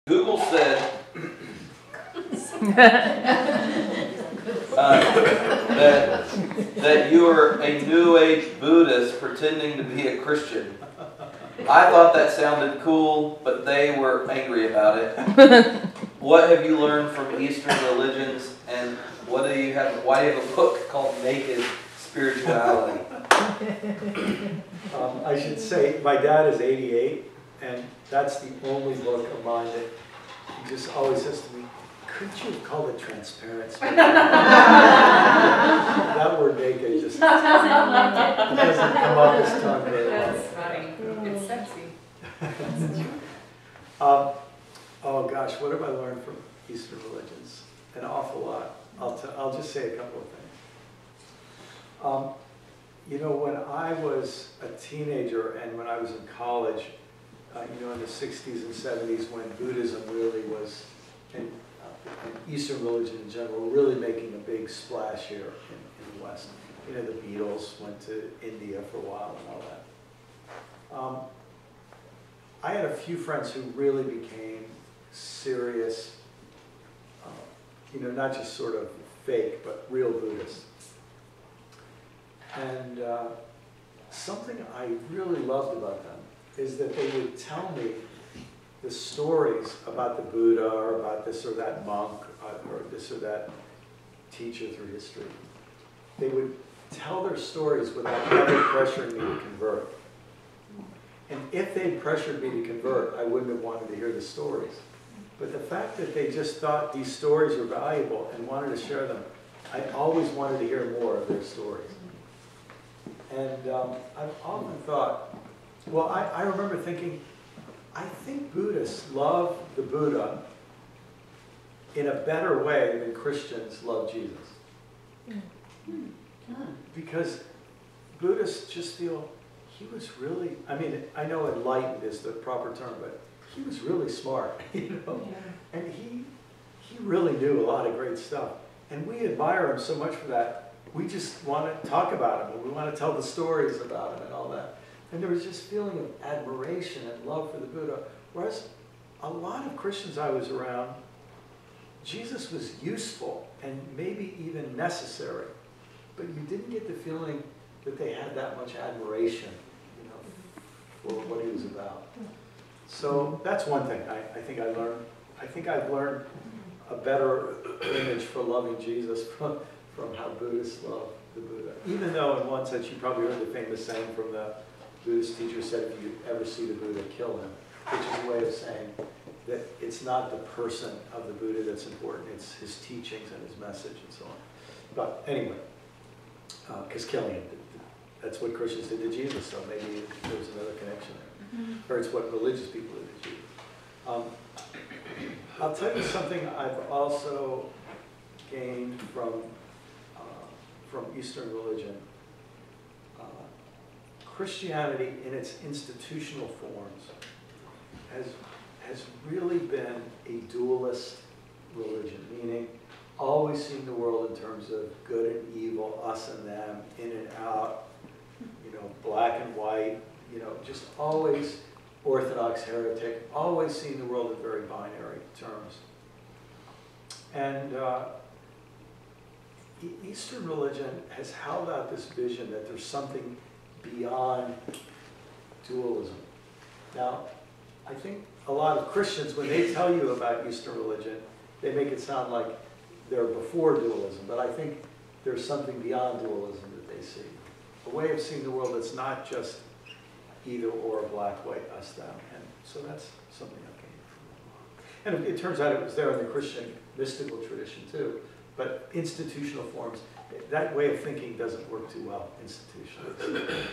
Google said that you are a New Age Buddhist pretending to be a Christian. I thought that sounded cool, but they were angry about it. What have you learned from Eastern religions, and what do you have? Why do you have a book called Naked Spirituality? I should say my dad is 88, and that's the only book of mine that he just always says to me, couldn't you have called it Transparent? That word naked just doesn't come off his tongue very well. That's funny. It's sexy. Oh gosh, what have I learned from Eastern religions? An awful lot. I'll just say a couple of things. You know, when I was a teenager and when I was in college, you know, in the 60s and 70s, when Buddhism really was, and Eastern religion in general, really making a big splash here in the West. You know, the Beatles went to India for a while and all that. I had a few friends who really became serious, you know, not just sort of fake, but real Buddhists. And something I really loved about them is that they would tell me the stories about the Buddha or about this or that monk or this or that teacher through history. They would tell their stories without ever pressuring me to convert. And if they'd pressured me to convert, I wouldn't have wanted to hear the stories. But the fact that they just thought these stories were valuable and wanted to share them, I always wanted to hear more of their stories. And I've often thought, well, I remember thinking, I think Buddhists love the Buddha in a better way than Christians love Jesus. Because Buddhists just feel he was really, I mean, I know enlightened is the proper term, but he was really smart, you know? Yeah. And he really knew a lot of great stuff. And we admire him so much for that. We just want to talk about him, and we want to tell the stories about him and all that. And there was just feeling of admiration and love for the Buddha. Whereas a lot of Christians I was around, Jesus was useful and maybe even necessary, but you didn't get the feeling that they had that much admiration, you know, for what he was about. So that's one thing I think I learned. I think I've learned a better image for loving Jesus from how Buddhists love the Buddha. Even though in one sense you probably heard the famous saying from the Buddhist teacher said, if you ever see the Buddha, kill him, which is a way of saying that it's not the person of the Buddha that's important, it's his teachings and his message and so on. But anyway, because killing him, that's what Christians did to Jesus, so maybe there's another connection there. Or it's what religious people did to Jesus. I'll tell you something I've also gained from Eastern religion. Christianity in its institutional forms has really been a dualist religion, meaning always seeing the world in terms of good and evil, us and them, in and out, you know, black and white, you know, just always orthodox, heretic, always seeing the world in very binary terms. And Eastern religion has held out this vision that there's something beyond dualism. Now, I think a lot of Christians, when they tell you about Eastern religion, they make it sound like they're before dualism, but I think there's something beyond dualism that they see. A way of seeing the world that's not just either or, black, white, us, them. And so that's something I came from. And it turns out it was there in the Christian mystical tradition too, but institutional forms, that way of thinking doesn't work too well institutionally.